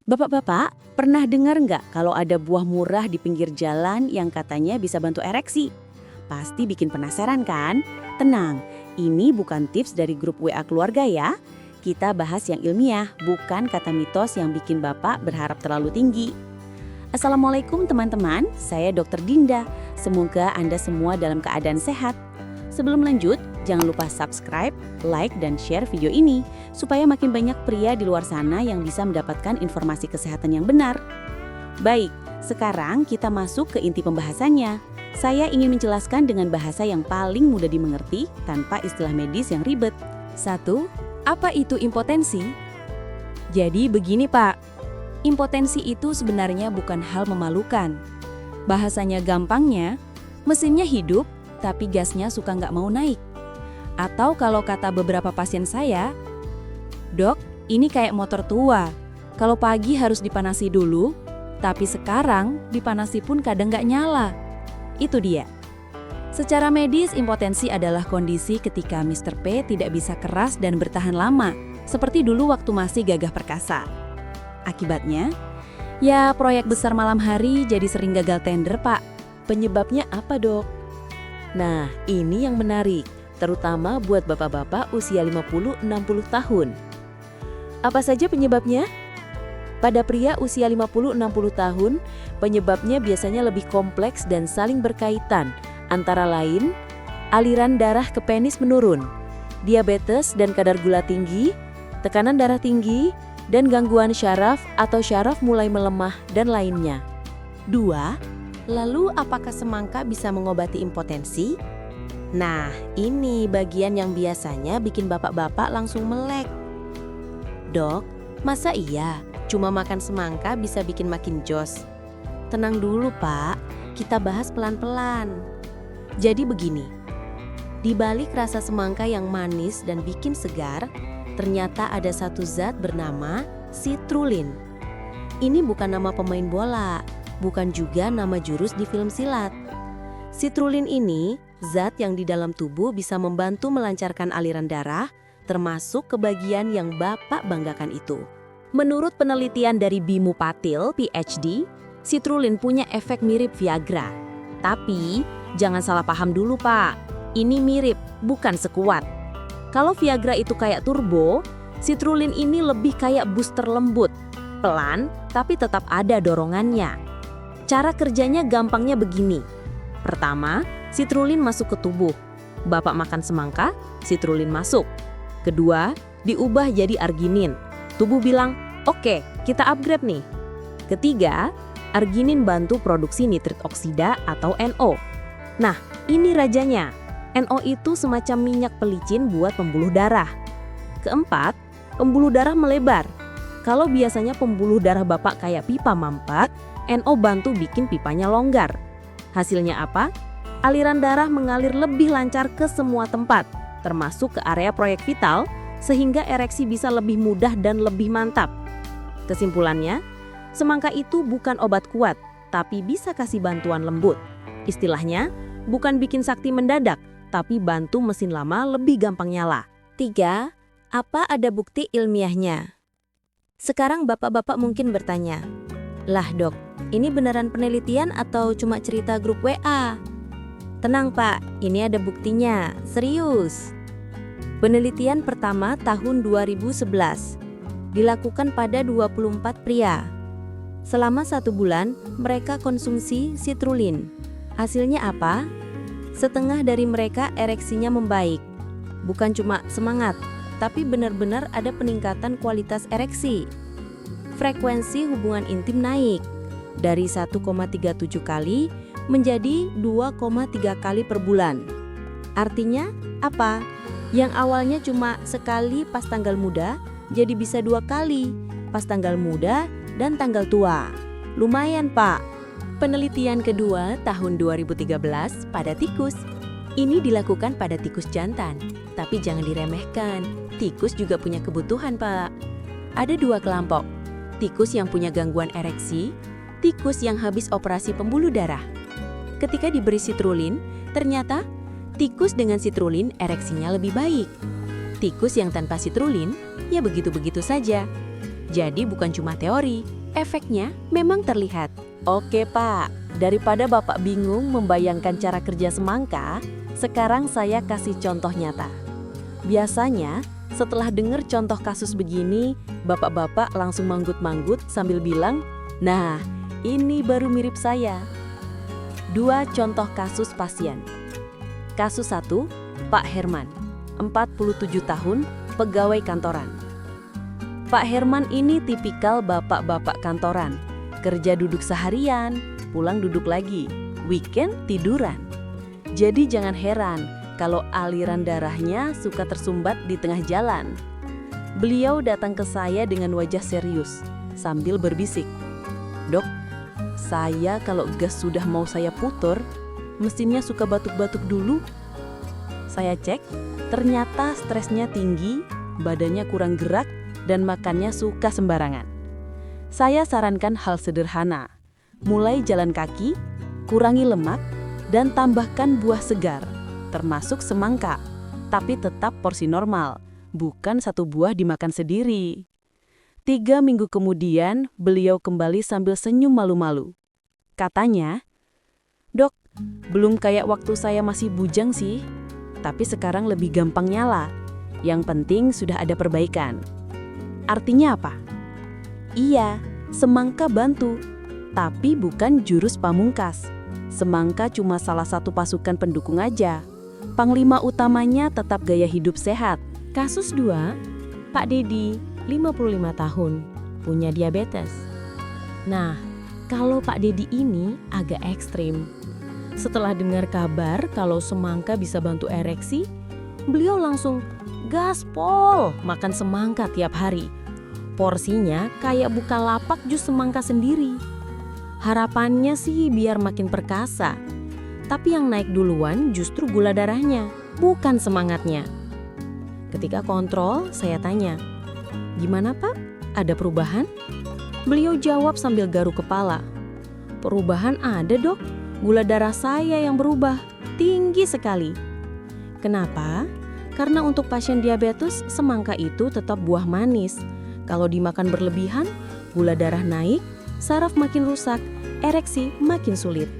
Bapak-bapak, pernah dengar nggak kalau ada buah murah di pinggir jalan yang katanya bisa bantu ereksi? Pasti bikin penasaran kan? Tenang, ini bukan tips dari grup WA keluarga ya. Kita bahas yang ilmiah, bukan kata mitos yang bikin Bapak berharap terlalu tinggi. Assalamualaikum teman-teman, saya Dr. Dinda. Semoga Anda semua dalam keadaan sehat. Sebelum lanjut, jangan lupa subscribe, like, dan share video ini supaya makin banyak pria di luar sana yang bisa mendapatkan informasi kesehatan yang benar. Baik, sekarang kita masuk ke inti pembahasannya. Saya ingin menjelaskan dengan bahasa yang paling mudah dimengerti tanpa istilah medis yang ribet. 1. Apa itu impotensi? Jadi begini Pak, impotensi itu sebenarnya bukan hal memalukan. Bahasanya gampangnya, mesinnya hidup tapi gasnya suka nggak mau naik. Atau kalau kata beberapa pasien saya, "Dok, ini kayak motor tua. Kalau pagi harus dipanasi dulu, tapi sekarang dipanasi pun kadang nggak nyala." Itu dia. Secara medis, impotensi adalah kondisi ketika Mr. P tidak bisa keras dan bertahan lama, seperti dulu waktu masih gagah perkasa. Akibatnya, ya proyek besar malam hari jadi sering gagal tender, Pak. Penyebabnya apa, Dok? Nah, ini yang menarik, terutama buat bapak-bapak usia 50-60 tahun. Apa saja penyebabnya? Pada pria usia 50-60 tahun, penyebabnya biasanya lebih kompleks dan saling berkaitan. Antara lain, aliran darah ke penis menurun, diabetes dan kadar gula tinggi, tekanan darah tinggi, dan gangguan syaraf atau syaraf mulai melemah dan lainnya. 2. Lalu apakah semangka bisa mengobati impotensi? Nah, ini bagian yang biasanya bikin bapak-bapak langsung melek. Dok, masa iya cuma makan semangka bisa bikin makin jos? Tenang dulu Pak, kita bahas pelan-pelan. Jadi begini, di balik rasa semangka yang manis dan bikin segar, ternyata ada satu zat bernama citrulline. Ini bukan nama pemain bola, bukan juga nama jurus di film silat. Citrulline ini zat yang di dalam tubuh bisa membantu melancarkan aliran darah, termasuk ke bagian yang Bapak banggakan itu. Menurut penelitian dari Bimo Patil, PhD, citrulline punya efek mirip Viagra. Tapi, jangan salah paham dulu Pak, ini mirip, bukan sekuat. Kalau Viagra itu kayak turbo, citrulline ini lebih kayak booster lembut. Pelan, tapi tetap ada dorongannya. Cara kerjanya gampangnya begini. Pertama, citrulline masuk ke tubuh. Bapak makan semangka, citrulline masuk. Kedua, diubah jadi arginin. Tubuh bilang, "Oke, kita upgrade nih." Ketiga, arginin bantu produksi nitrit oksida atau NO. Nah, ini rajanya. NO itu semacam minyak pelicin buat pembuluh darah. Keempat, pembuluh darah melebar. Kalau biasanya pembuluh darah Bapak kayak pipa mampet, NO bantu bikin pipanya longgar. Hasilnya apa? Aliran darah mengalir lebih lancar ke semua tempat, termasuk ke area proyek vital, sehingga ereksi bisa lebih mudah dan lebih mantap. Kesimpulannya, semangka itu bukan obat kuat, tapi bisa kasih bantuan lembut. Istilahnya, bukan bikin sakti mendadak, tapi bantu mesin lama lebih gampang nyala. 3. Apa ada bukti ilmiahnya? Sekarang bapak-bapak mungkin bertanya, "Lah dok, ini beneran penelitian atau cuma cerita grup WA?" Tenang Pak, ini ada buktinya, serius. Penelitian pertama tahun 2011, dilakukan pada 24 pria. Selama 1 bulan, mereka konsumsi citrulline. Hasilnya apa? Setengah dari mereka ereksinya membaik. Bukan cuma semangat, tapi benar-benar ada peningkatan kualitas ereksi. Frekuensi hubungan intim naik dari 1,37 kali menjadi 2,3 kali per bulan. Artinya apa? Yang awalnya cuma sekali pas tanggal muda, jadi bisa 2 kali pas tanggal muda dan tanggal tua. Lumayan Pak. Penelitian kedua tahun 2013 pada tikus. Ini dilakukan pada tikus jantan, tapi jangan diremehkan. Tikus juga punya kebutuhan Pak. Ada 2 kelompok. Tikus yang punya gangguan ereksi, tikus yang habis operasi pembuluh darah. Ketika diberi citrulline, ternyata tikus dengan citrulline ereksinya lebih baik. Tikus yang tanpa citrulline, ya begitu-begitu saja. Jadi bukan cuma teori, efeknya memang terlihat. Oke Pak, daripada Bapak bingung membayangkan cara kerja semangka, sekarang saya kasih contoh nyata. Biasanya, setelah dengar contoh kasus begini, Bapak-bapak langsung manggut-manggut sambil bilang, "Nah, ini baru mirip saya." 2 contoh kasus pasien. Kasus 1, Pak Herman, 47 tahun, pegawai kantoran. Pak Herman ini tipikal bapak-bapak kantoran, kerja duduk seharian, pulang duduk lagi, weekend tiduran. Jadi jangan heran kalau aliran darahnya suka tersumbat di tengah jalan. Beliau datang ke saya dengan wajah serius, sambil berbisik, "Dok, saya kalau gas sudah mau saya puter, mesinnya suka batuk-batuk dulu." Saya cek, ternyata stresnya tinggi, badannya kurang gerak, dan makannya suka sembarangan. Saya sarankan hal sederhana, mulai jalan kaki, kurangi lemak, dan tambahkan buah segar, termasuk semangka, tapi tetap porsi normal, bukan 1 buah dimakan sendiri. 3 minggu kemudian, beliau kembali sambil senyum malu-malu. Katanya, "Dok, belum kayak waktu saya masih bujang sih, tapi sekarang lebih gampang nyala. Yang penting sudah ada perbaikan." Artinya apa? Iya, semangka bantu, tapi bukan jurus pamungkas. Semangka cuma salah satu pasukan pendukung aja. Panglima utamanya tetap gaya hidup sehat. Kasus 2, Pak Dedi, 55 tahun, punya diabetes. Nah, kalau Pak Dedi ini agak ekstrim. Setelah dengar kabar kalau semangka bisa bantu ereksi, beliau langsung gaspol makan semangka tiap hari. Porsinya kayak buka lapak jus semangka sendiri. Harapannya sih biar makin perkasa. Tapi yang naik duluan justru gula darahnya, bukan semangatnya. Ketika kontrol, saya tanya, "Gimana Pak? Ada perubahan?" Beliau jawab sambil garuk kepala, "Perubahan ada Dok, gula darah saya yang berubah, tinggi sekali." Kenapa? Karena untuk pasien diabetes, semangka itu tetap buah manis. Kalau dimakan berlebihan, gula darah naik, saraf makin rusak, ereksi makin sulit.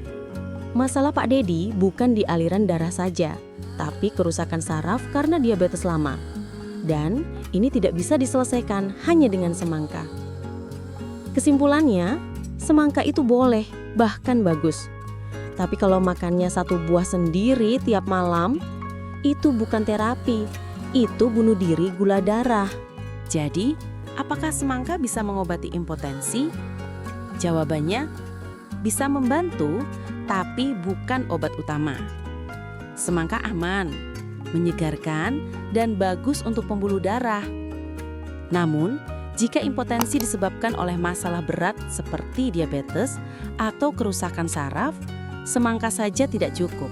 Masalah Pak Dedi bukan di aliran darah saja, tapi kerusakan saraf karena diabetes lama. Dan ini tidak bisa diselesaikan hanya dengan semangka. Kesimpulannya, semangka itu boleh, bahkan bagus. Tapi kalau makannya 1 buah sendiri tiap malam, itu bukan terapi, itu bunuh diri gula darah. Jadi, apakah semangka bisa mengobati impotensi? Jawabannya, bisa membantu, tapi bukan obat utama. Semangka aman, menyegarkan, dan bagus untuk pembuluh darah. Namun, jika impotensi disebabkan oleh masalah berat seperti diabetes atau kerusakan saraf, semangka saja tidak cukup.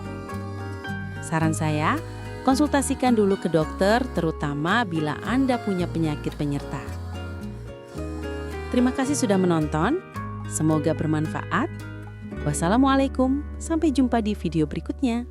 Saran saya, konsultasikan dulu ke dokter, terutama bila Anda punya penyakit penyerta. Terima kasih sudah menonton, semoga bermanfaat. Wassalamualaikum, sampai jumpa di video berikutnya.